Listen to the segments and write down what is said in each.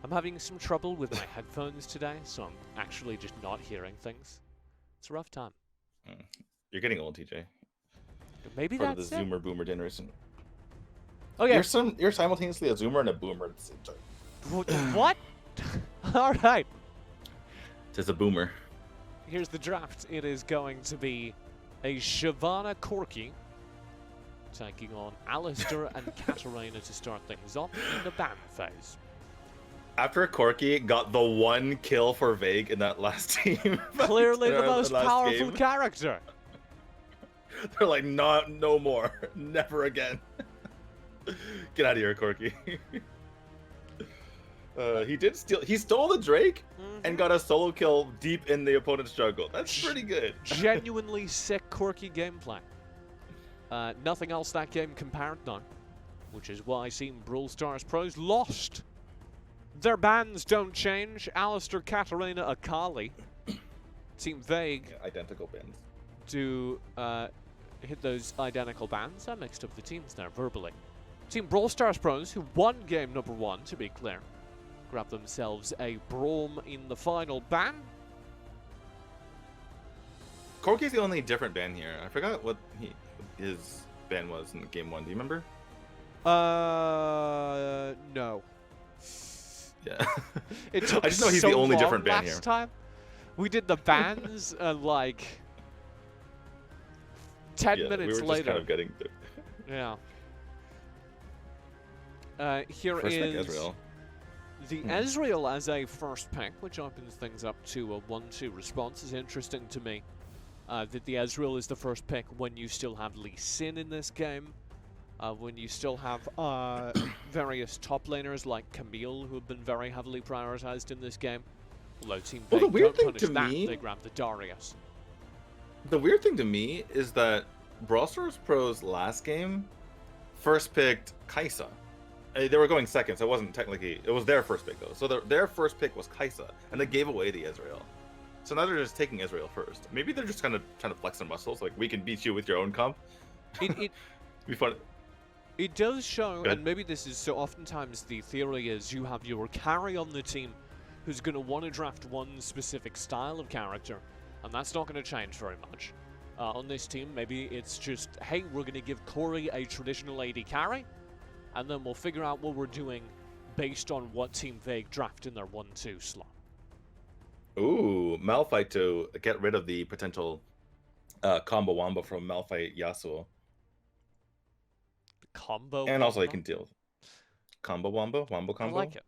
I'm having some trouble with my headphones today, so I'm actually just not hearing things. It's a rough time. You're getting old, TJ. Maybe Part that's of the Zoomer Boomer generation. Oh yeah. You're simultaneously a Zoomer and a Boomer at the same time. What? All right. It's a Boomer. Here's the draft. It is going to be a Gut Corki taking on Alistair and Katarina to start things off in the ban phase. After Corki got the one kill for Vague in that last team. Clearly the most powerful character. They're like, no more. Never again. Get out of here, Corki. He stole the Drake and got a solo kill deep in the opponent's jungle. That's pretty good. Genuinely sick Corki gameplay. Nothing else that game compared now, which is why Team Brawl Stars Pros lost. Their bans don't change. Alistair, Katarina, Akali. Team Vague. Yeah, identical bans. To hit those identical bans. I mixed up the teams there verbally. Team Brawl Stars Pros, who won game number 1, to be clear, grab themselves a Braum in the final ban. Corki's the only different ban here. I forgot what his ban was in game 1. Do you remember? No. Yeah. It took I just know he's so the only long different ban last here. time. We did the bans like 10 minutes we were later. Just kind of getting Yeah. Here first pick is Ezreal. the Ezreal as a first pick, which opens things up to a 1-2 response. Is interesting to me that the Ezreal is the first pick when you still have Lee Sin in this game, when you still have various top laners like Camille, who have been very heavily prioritized in this game. Although Team Well, the Vague weird don't thing punish to me- they grab the Darius. The weird thing to me is that Brawl Stars Pro's last game first picked Kai'Sa. They were going second, so it wasn't technically... It was their first pick, though. So their first pick was Kai'Sa, and they gave away the Ezreal. So now they're just taking Ezreal first. Maybe they're just kind of trying to flex their muscles, like, we can beat you with your own comp. It be fun. It does show, Good. and maybe this is so oftentimes the theory is you have your carry on the team who's going to want to draft one specific style of character, and that's not going to change very much. On this team, maybe it's just, hey, we're going to give Corey a traditional AD carry, and then we'll figure out what we're doing based on what Team Vague draft in their 1-2 slot. Ooh, Malphite to get rid of the potential combo wombo from Malphite Yasuo. Combo And also wombo? you can deal with combo wombo I combo. like it.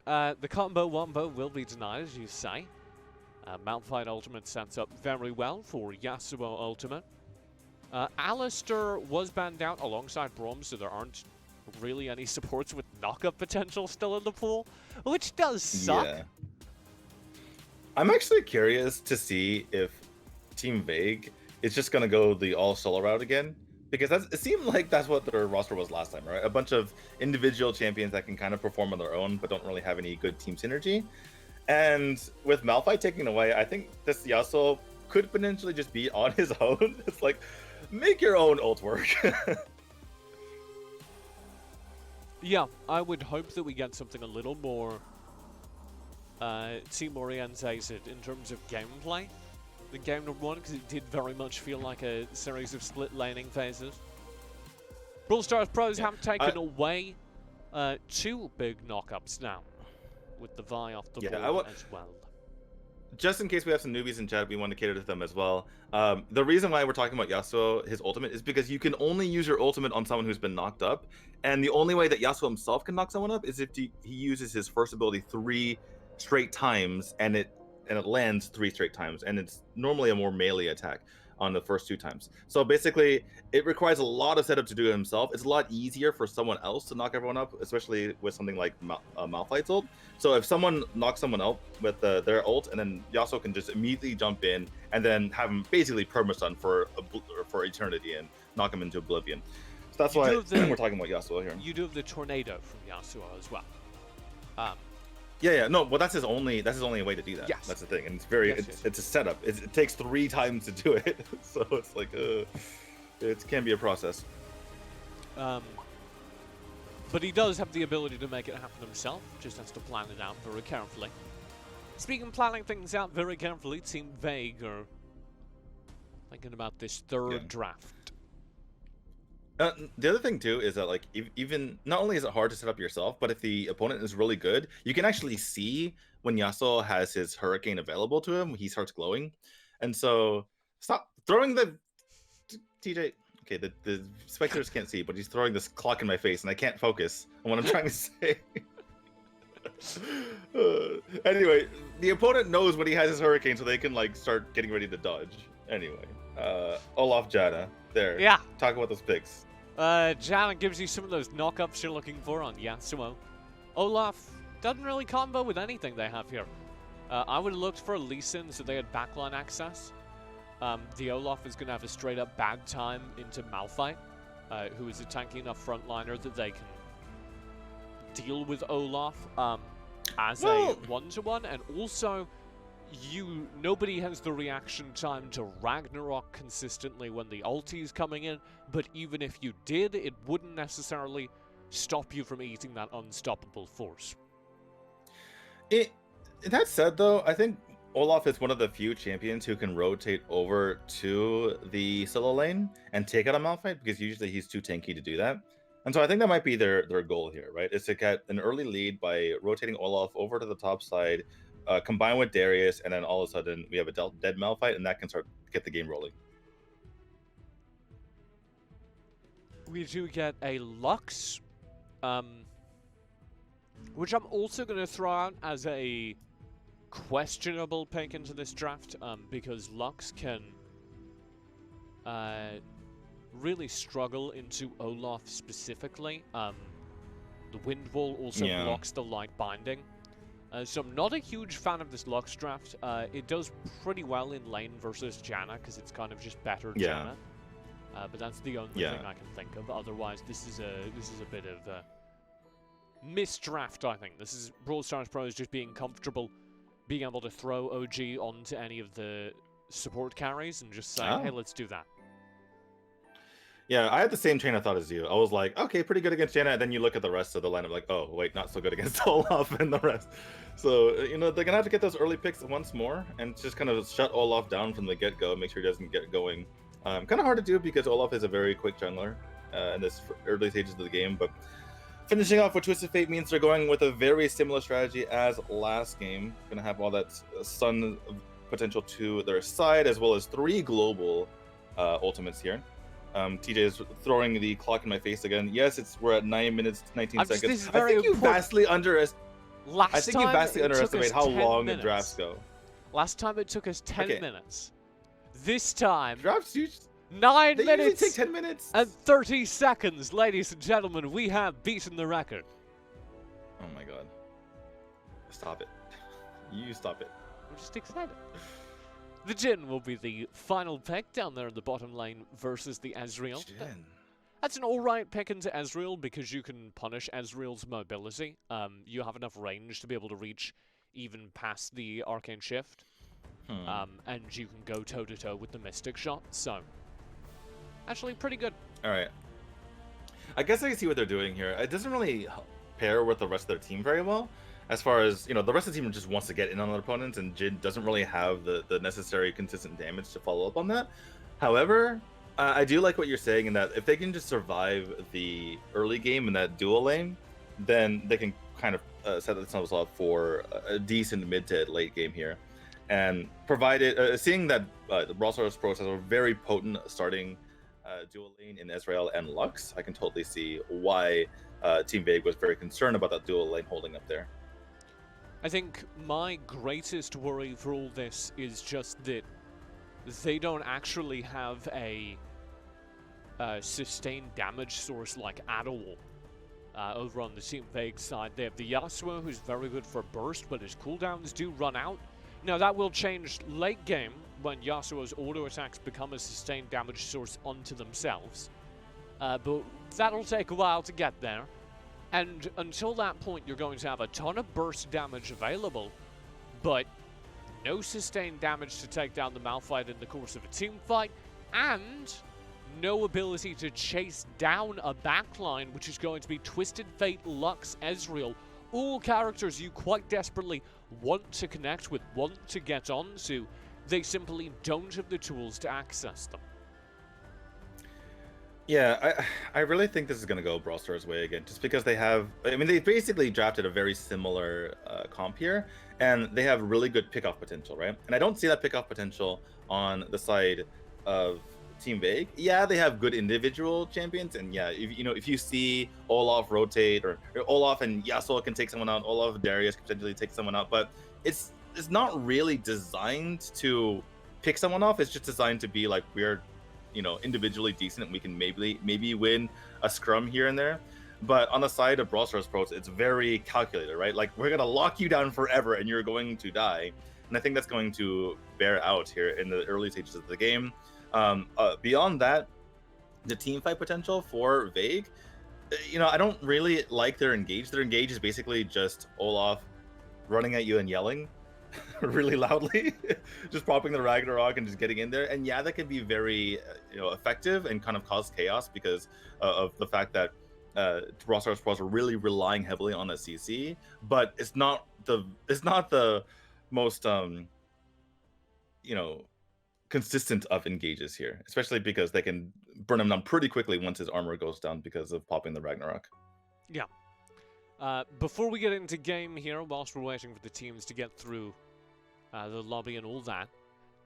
The combo wombo will be denied, as you say. Malphite ultimate sets up very well for Yasuo ultimate. Alistair was banned out alongside Braum, so there aren't really any supports with knock-up potential still in the pool, which does suck. Yeah. I'm actually curious to see if Team Vague is just going to go the all-solo route again. Because it seemed like that's what their roster was last time, right? A bunch of individual champions that can kind of perform on their own, but don't really have any good team synergy. And with Malphite taking away, I think this Yasuo could potentially just be on his own. It's like, make your own ult work. Yeah, I would hope that we get something a little more team-orientated in terms of gameplay than game number 1, because it did very much feel like a series of split laning phases. Brawl Stars Pros have taken away 2 big knockups now, with the Vi off the board as well. Just in case we have some newbies in chat, we want to cater to them as well. The reason why we're talking about Yasuo, his ultimate, is because you can only use your ultimate on someone who's been knocked up. And the only way that Yasuo himself can knock someone up is if he uses his first ability 3 straight times, and it lands 3 straight times. And it's normally a more melee attack on the first 2 times. So basically, it requires a lot of setup to do it himself. It's a lot easier for someone else to knock everyone up, especially with something like Malphite's ult. So if someone knocks someone out with their ult, and then Yasuo can just immediately jump in and then have him basically perma-stun for eternity and knock him into oblivion. So that's why we're talking about Yasuo here. You do have the tornado from Yasuo as well. Yeah, no, well that's his only way to do that. Yes. That's the thing, and it's very it's a setup. It takes 3 times to do it, so it's like it can be a process. But he does have the ability to make it happen himself, just has to plan it out very carefully. Speaking of planning things out very carefully, Team Vague are thinking about this third draft. The other thing too is that like even not only is it hard to set up yourself, but if the opponent is really good, you can actually see when Yasuo has his Hurricane available to him, he starts glowing. And so stop throwing the TJ. Okay, the spectators can't see, but he's throwing this clock in my face and I can't focus on what I'm trying to say. Anyway, the opponent knows when he has his Hurricane, so they can like start getting ready to dodge. Anyway, Olaf Janna, there. Yeah. Talk about those picks. Janna gives you some of those knockups you're looking for on Yasuo. Olaf doesn't really combo with anything they have here. I would have looked for a Lee Sin so they had backline access. The Olaf is going to have a straight up bad time into Malphite, who is a tanky enough frontliner that they can deal with Olaf as a one-to-one, and also nobody has the reaction time to Ragnarok consistently when the ulti is coming in, but even if you did, it wouldn't necessarily stop you from eating that unstoppable force. That said, though, I think Olaf is one of the few champions who can rotate over to the solo lane and take out a Malphite, because usually he's too tanky to do that. And so I think that might be their goal here, right? Is to get an early lead by rotating Olaf over to the top side, combine with Darius, and then all of a sudden we have a dead Malphite, and that can start to get the game rolling. We do get a Lux, which I'm also going to throw out as a questionable pick into this draft, because Lux can really struggle into Olaf specifically. The Wind Wall also blocks the light binding. So I'm not a huge fan of this Lux draft. It does pretty well in lane versus Janna because it's kind of just better Janna. But that's the only thing I can think of. Otherwise, this is a bit of a misdraft, I think. This is Brawl Stars Pros just being comfortable, being able to throw OG onto any of the support carries and just saying, hey, let's do that. Yeah, I had the same train of thought as you. I was like, okay, pretty good against Janna, and then you look at the rest of the lineup like, oh, wait, not so good against Olaf and the rest. So, you know, they're going to have to get those early picks once more and just kind of shut Olaf down from the get-go, make sure he doesn't get going. Kind of hard to do because Olaf is a very quick jungler in this early stages of the game, but finishing off with Twisted Fate means they're going with a very similar strategy as last game. Going to have all that stun potential to their side, as well as 3 global ultimates here. TJ is throwing the clock in my face again. Yes, we're at 9 minutes 19 seconds. I think you vastly underestimate how long the drafts go. Last time it took us 10 minutes. This time, drafts 9 minutes take 10 minutes and 30 seconds, ladies and gentlemen. We have beaten the record. Oh my god! Stop it! You stop it! I'm just excited. The Jhin will be the final pick down there in the bottom lane versus the Ezreal. Jhin. That's an alright pick into Ezreal because you can punish Ezreal's mobility. You have enough range to be able to reach even past the Arcane Shift. And you can go toe-to-toe with the Mystic Shot, so actually pretty good. Alright. I guess I can see what they're doing here. It doesn't really pair with the rest of their team very well. As far as, you know, the rest of the team just wants to get in on their opponents, and Jhin doesn't really have the necessary consistent damage to follow up on that. However, I do like what you're saying in that if they can just survive the early game in that dual lane, then they can kind of set themselves up for a decent mid to late game here. And provided, seeing that the Brawl Stars Pros has a very potent starting dual lane in Ezreal and Lux, I can totally see why Team Vague was very concerned about that dual lane holding up there. I think my greatest worry for all this is just that they don't actually have a sustained damage source like at all. Over on the Team Vague side, they have the Yasuo, who's very good for burst, but his cooldowns do run out. Now that will change late game when Yasuo's auto attacks become a sustained damage source onto themselves. But that'll take a while to get there. And until that point, you're going to have a ton of burst damage available, but no sustained damage to take down the Malphite in the course of a team fight, and no ability to chase down a backline, which is going to be Twisted Fate, Lux, Ezreal. All characters you quite desperately want to connect with, want to get onto. They simply don't have the tools to access them. Yeah, I really think this is going to go Brawl Stars' way again, just because they have, I mean, they basically drafted a very similar comp here, and they have really good pickoff potential, right? And I don't see that pickoff potential on the side of Team Vague. Yeah, they have good individual champions, and yeah, if you see Olaf rotate, or Olaf and Yasuo can take someone out, Olaf and Darius can potentially take someone out, but it's not really designed to pick someone off. It's just designed to be like, we're individually decent, and we can maybe win a scrum here and there. But on the side of Brawl Stars pros, it's very calculated, right? Like, we're gonna lock you down forever and you're going to die. And I think that's going to bear out here in the early stages of the game. Beyond that, the team fight potential for Vague, I don't really like their engage. Their engage is basically just Olaf running at you and yelling really loudly, just popping the Ragnarok and just getting in there. And yeah, that can be very effective and kind of cause chaos because of the fact that Brawl Stars pros are really relying heavily on the CC, but it's not the most consistent of engages here, especially because they can burn him down pretty quickly once his armor goes down because of popping the Ragnarok. Yeah. Before we get into game here, whilst we're waiting for the teams to get through the lobby and all that,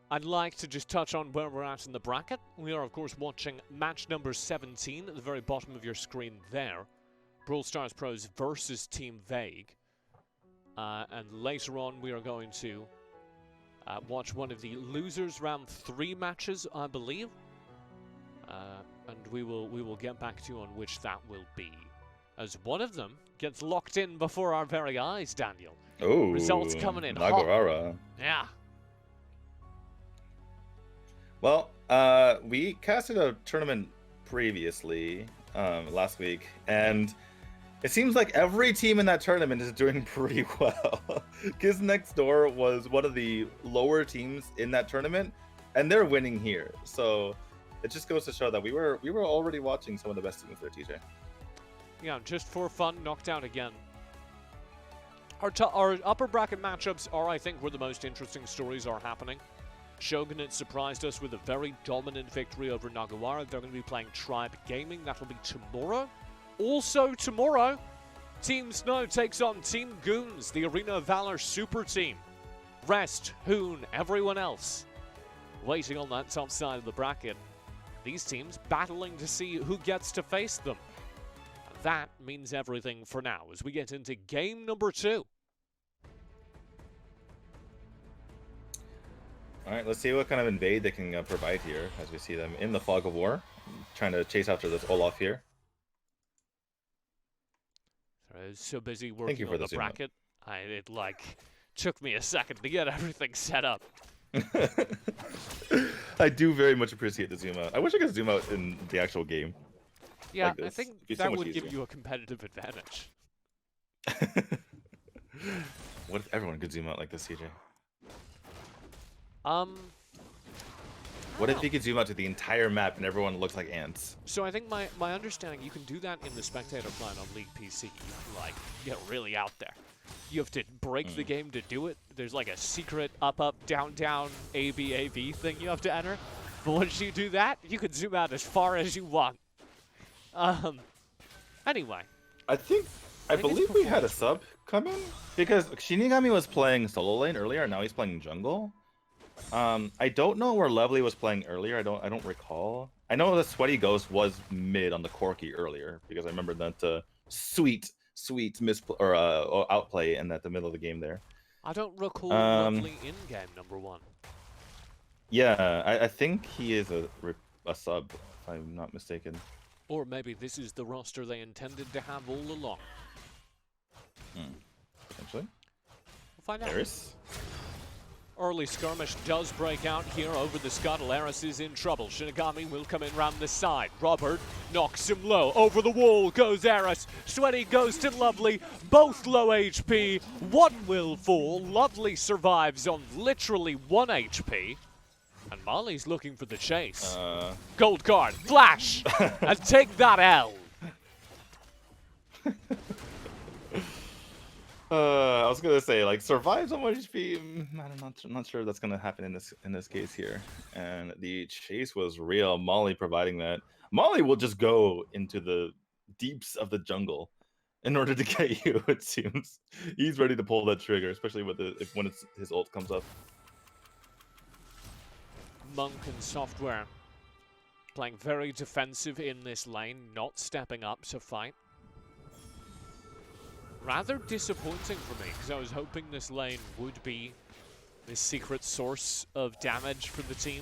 I'd like to just touch on where we're at in the bracket. We are, of course, watching match number 17 at the very bottom of your screen there. Brawl Stars Pros versus Team Vague. And later on, we are going to watch one of the losers round 3 matches, I believe. And we will get back to you on which that will be, as one of them gets locked in before our very eyes, Daniel. Oh, results coming in Naguara. hot. Yeah. Well, we casted a tournament previously last week, and it seems like every team in that tournament is doing pretty well. Giz Next Door was one of the lower teams in that tournament, and they're winning here. So it just goes to show that we were already watching some of the best teams there, TJ. Yeah, just for fun, knocked out again. Our upper bracket matchups are, I think, where the most interesting stories are happening. Shogunate surprised us with a very dominant victory over Naguara. They're going to be playing Tribe Gaming. That'll be tomorrow. Also tomorrow, Team Snow takes on Team Goons, the Arena of Valor super team. Rest, Hoon, everyone else waiting on that top side of the bracket. These teams battling to see who gets to face them. That means everything for now as we get into game number 2. All right, let's see what kind of invade they can provide here as we see them in the fog of war, trying to chase after this Olaf here. I was so busy working on the bracket, it took me a second to get everything set up. I do very much appreciate the zoom out. I wish I could zoom out in the actual game. Yeah, like I think that would give you a competitive advantage. What if everyone could zoom out like this, CJ? What if you could zoom out to the entire map and everyone looks like ants? So I think my understanding, you can do that in the spectator client on League PC. You get really out there. You have to break the game to do it. There's like a secret up, down, down, A, B, A, B thing you have to enter. But once you do that, you can zoom out as far as you want. Anyway. I believe we had a sub come in because Shinigami was playing solo lane earlier, and now he's playing jungle. I don't know where Lovely was playing earlier. I don't recall. I know the Sweaty Ghost was mid on the Corki earlier because I remember that sweet outplay in the middle of the game there. I don't recall Lovely in game number 1. Yeah, I think he is a sub, if I'm not mistaken. Or maybe this is the roster they intended to have all along. Potentially. We'll find out. Eris. Early skirmish does break out here over the scuttle. Eris is in trouble. Shinigami will come in round the side. Robert knocks him low. Over the wall goes Eris. Sweaty goes to Lovely. Both low HP. One will fall. Lovely survives on literally 1 HP. And Molly's looking for the chase. Gold card, flash, and take that L. I was gonna say like survives on 1 HP. I'm not sure that's gonna happen in this case here. And the chase was real. Molly providing that. Molly will just go into the deeps of the jungle in order to get you. It seems he's ready to pull that trigger, especially with when his ult comes up. Monk and Software playing very defensive in this lane, not stepping up to fight. Rather disappointing for me, because I was hoping this lane would be this secret source of damage for the team.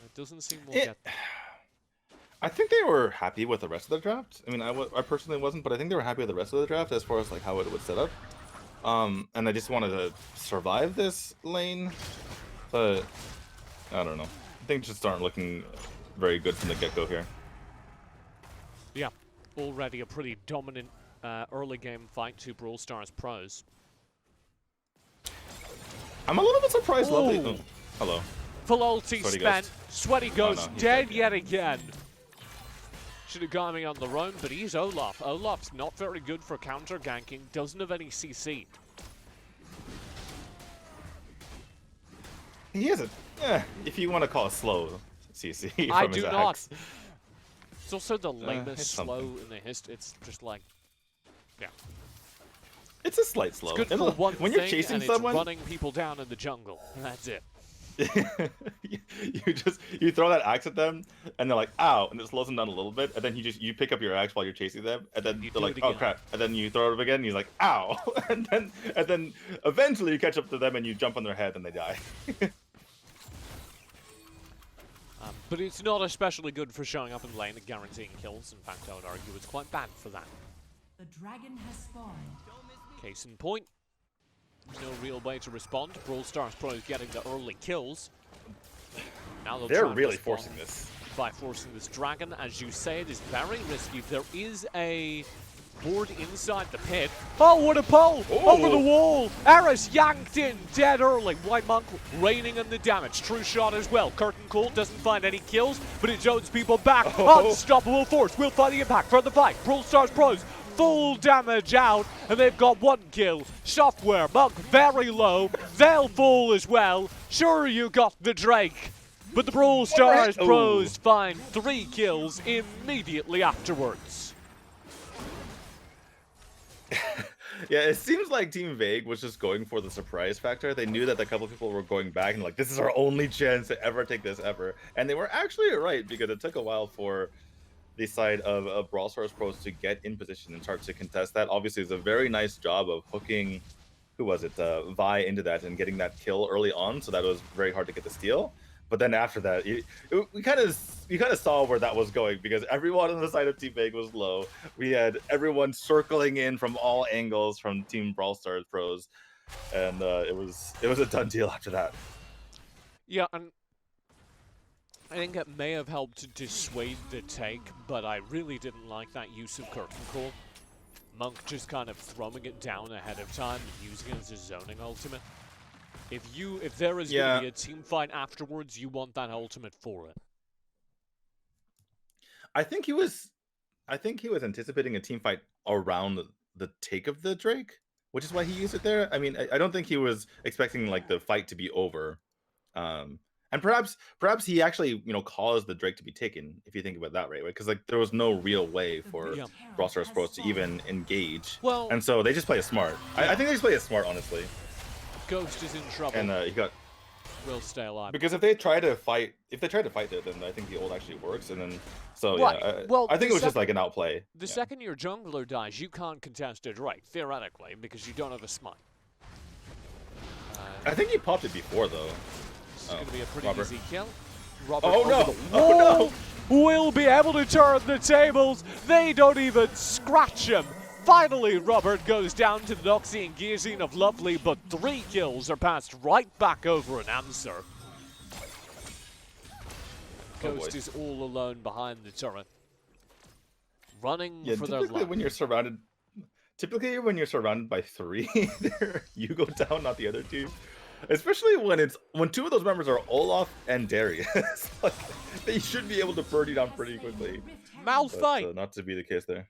It doesn't seem we'll get there. I think they were happy with the rest of the draft. I mean, I personally wasn't, but I think they were happy with the rest of the draft as far as like how it would set up. And I just wanted to survive this lane, but I don't know. Things just aren't looking very good from the get-go here. Yeah, already a pretty dominant early game fight to Brawl Stars pros. I'm a little bit surprised. Lovely. Oh, hello. Full ulti Sweaty spent. Ghost. Sweaty Ghost Oh, no, dead yet again. Should have got me on the run, but he's Olaf. Olaf's not very good for counter ganking. Doesn't have any CC. He is if you want to call it slow CC. I from his do not. axe. It's also the lamest it's slow something. in the history. It's just like, yeah. It's a slight slow. It's good for one when thing, you're chasing and someone, it's running people down in the jungle. That's it. you throw that axe at them, and they're like, "Ow!" and it slows them down a little bit, and then you pick up your axe while you're chasing them, and then they're like, "Oh crap!" and then you throw it up again, and he's like, "Ow!" and then eventually you catch up to them, and you jump on their head, and they die. But it's not especially good for showing up in lane and guaranteeing kills. In fact, I would argue it's quite bad for that. The dragon has spawned. Case in point, no real way to respond. Brawl Stars pros getting the early kills. Now They're try and really respond forcing this. by forcing this dragon. As you say, it is very risky. There is a board inside the pit. Oh, what a pull! Ooh. Over the wall! Eris yanked in dead early. White Monk raining in the damage. True shot as well. Curtain Call doesn't find any kills, but it zones people back. Oh. Unstoppable force will find the impact for the fight. Brawl Stars pros full damage out, and they've got 1 kill. Software, Monk very low. They'll fall as well. Sure, you got the Drake, but the Brawl Stars Ooh. pros find 3 kills immediately afterwards. Yeah, it seems like Team Vague was just going for the surprise factor. They knew that a couple of people were going back and like, this is our only chance to ever take this ever. And they were actually right, because it took a while for the side of Brawl Stars pros to get in position and start to contest that. Obviously, it's a very nice job of hooking, who was it, Vi into that and getting that kill early on, so that it was very hard to get the steal. But then after that, we kind of saw where that was going, because everyone on the side of Team Vague was low. We had everyone circling in from all angles from Team Brawl Stars pros, and it was a done deal after that. Yeah, and I think it may have helped to dissuade the take, but I really didn't like that use of Curtain Call. Monk just kind of throwing it down ahead of time and using it as a zoning ultimate. If there is going to be a team fight afterwards, you want that ultimate for it. I think he was anticipating a team fight around the take of the Drake, which is why he used it there. I mean, I don't think he was expecting like the fight to be over. And perhaps he actually, caused the Drake to be taken, if you think about that, right? Because like there was no real way for Brawl Stars pros to even engage. Well, and so they just play it smart. I think they just play it smart, honestly. Ghost is in trouble. And he got. Will stay alive. Because if they try to fight it, then I think the ult actually works, and then I think it was just like an outplay. The second your jungler dies, you can't contest a Drake theoretically because you don't have a smite. I think he popped it before though. This is going to be a pretty easy kill. Robert Oh no! Will be able to turn the tables. They don't even scratch him. Finally, Robert goes down to the Noxie and Guillotine of Lovely, but 3 kills are passed right back over an answer. Ghost is all alone behind the turret. Running for their life. Typically when you're surrounded by 3, you go down, not the other 2. Especially when two of those members are Olaf and Darius. Like, they should be able to burn you down pretty quickly. Malphite. But, not to be the case there.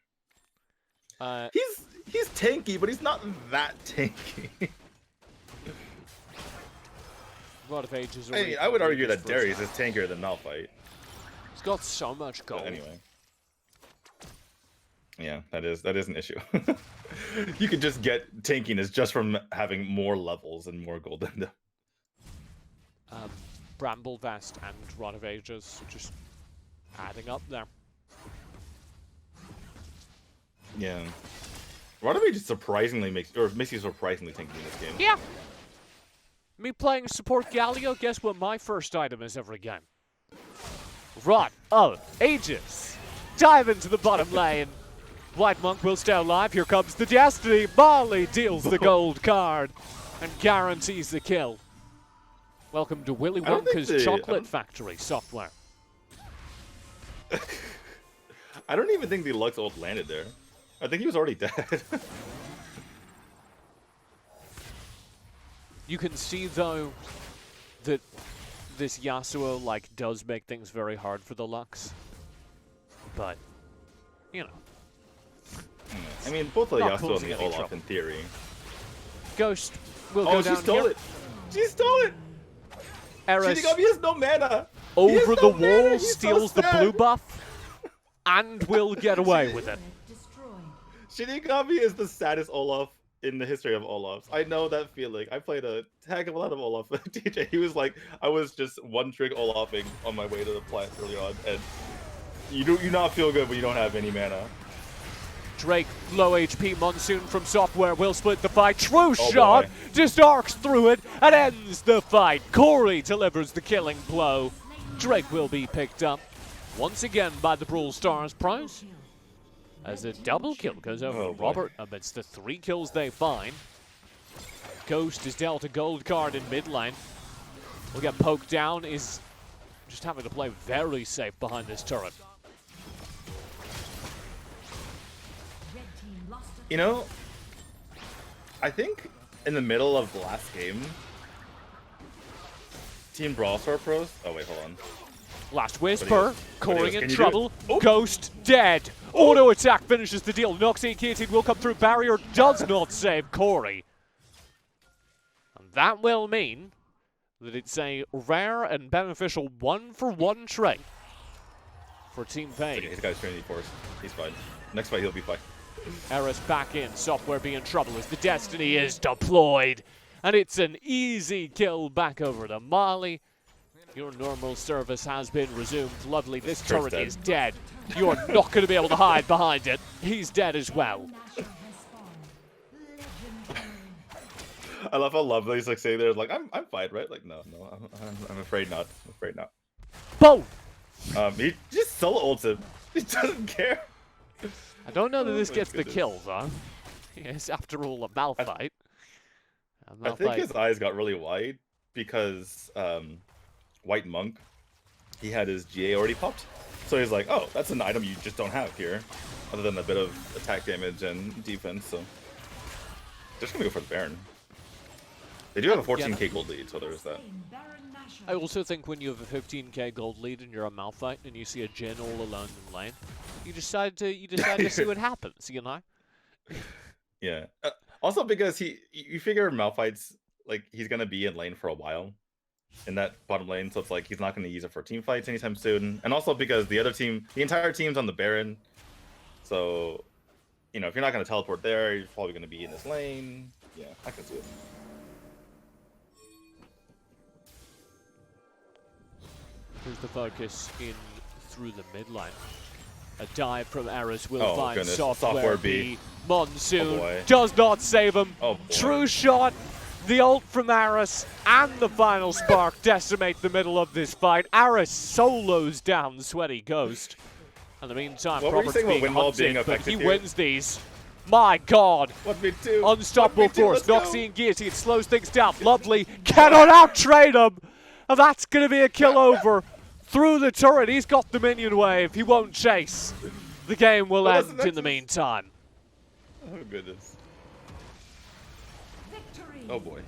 Uh, He's tanky, but he's not that tanky. Rod of Ages. I mean, I would argue that Darius is tankier than Malphite. He's got so much gold. But anyway. Yeah, that is an issue. You could just get tankiness just from having more levels and more gold than them. Bramble Vest and Rod of Ages just adding up there. Yeah. Rod of Ages surprisingly makes you surprisingly tanky in this game. Yeah. Me playing support Galio, guess what my first item is every game? Rod of Ages. Dive into the bottom lane. White Monk will stay alive. Here comes the Destiny. Molly deals the gold card and guarantees the kill. Welcome to Willy Wonka's Chocolate Factory software. I don't even think the Lux ult landed there. I think he was already dead. You can see, though, that this Yasuo, like, does make things very hard for the Lux. But, you know. I mean, both the Not Yasuo and the causing any Olaf, trouble. in theory. Ghost will go down she stole here. it! She stole it! Eris Shinigami has no mana! over the no mana. wall, He's steals so the sad. blue buff, and will get away with it. Destroyed. Shinigami is the saddest Olaf in the history of Olafs. I know that feeling. I played a heck of a lot of Olaf. TJ, he was like, I was just one trick Olafing on my way to the plant early on, and you not feel good when you don't have any mana. Drake, low HP, Monsoon from Software will split the fight. True Oh shot, boy. just arcs through it and ends the fight. Corey delivers the killing blow. Drake will be picked up once again by the Brawl Stars pros. As a double kill goes over Oh to boy. Robert amidst the 3 kills they find. Ghost is dealt a gold card in mid lane. Will get poked down, is just having to play very safe behind this turret. Red team lost a You know, I think in the middle of the last game, Team Brawl Star Pros. Oh wait, hold on. Last Whisper, Corey Can in you do trouble, it? Oh. Ghost dead. Auto attack finishes the deal. Noxie and Guillotine will come through. Barrier does not save Corey. And that will mean that it's a rare and beneficial 1-for-1 trade for Team Okay, Pain. he's got his Trinity Force. He's fine. Next fight, he'll be fine. Eris back in. Software be in trouble as the Destiny is deployed. And it's an easy kill back over to Molly. Your normal service has been resumed. Lovely. This turret dead. is dead. You're not going to be able to hide behind it. He's dead as well. Nashor has spawned. Legendary. I love how lovely he's like saying there, like I'm fine, right? Like no, I'm afraid not. I'm afraid not. Boom! He just solo ults him. He doesn't care. I don't know that this my gets the goodness. kill, though. It's after all a Malphite. I think his eyes got really wide because White Monk, he had his GA already popped. So he's like, oh, that's an item you just don't have here, other than a bit of attack damage and defense. So just gonna go for the Baron. They do have a 14k gold lead, so there's that. Slain Baron Nashor. I also think when you have a 15k gold lead and you're a Malphite and you see a Jhin all alone in lane, you decide to see what happens, you know? Yeah. Also because you figure Malphite's like he's gonna be in lane for a while, in that bottom lane, so it's like he's not gonna use it for team fights anytime soon. And also because the entire team's on the Baron, so you know if you're not gonna teleport there, you're probably gonna be in this lane. Yeah, I can see it. Here's the focus in through the mid lane. A dive from Eris will Oh, find goodness. Software Software B. B. Monsoon Oh, boy. does not save him. Oh, boy. True shot. The ult from Eris and the final spark decimate the middle of this fight. Eris solos down Sweaty Ghost. In the meantime, What were you Robert's saying about being Windwall hunted, being but effective he here? wins these. My God. 1v2. Unstoppable 1v2, force. let's go. Noxie and Guillotine slows things down. Lovely. Cannot out-trade him. And that's going to be a kill over through the turret. He's got the minion wave. He won't chase. The game will Well, end that's in the meantime. Oh goodness. Victory. Oh boy.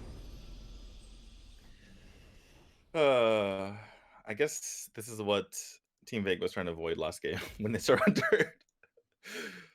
I guess this is what Team Vega was trying to avoid last game when they surrendered.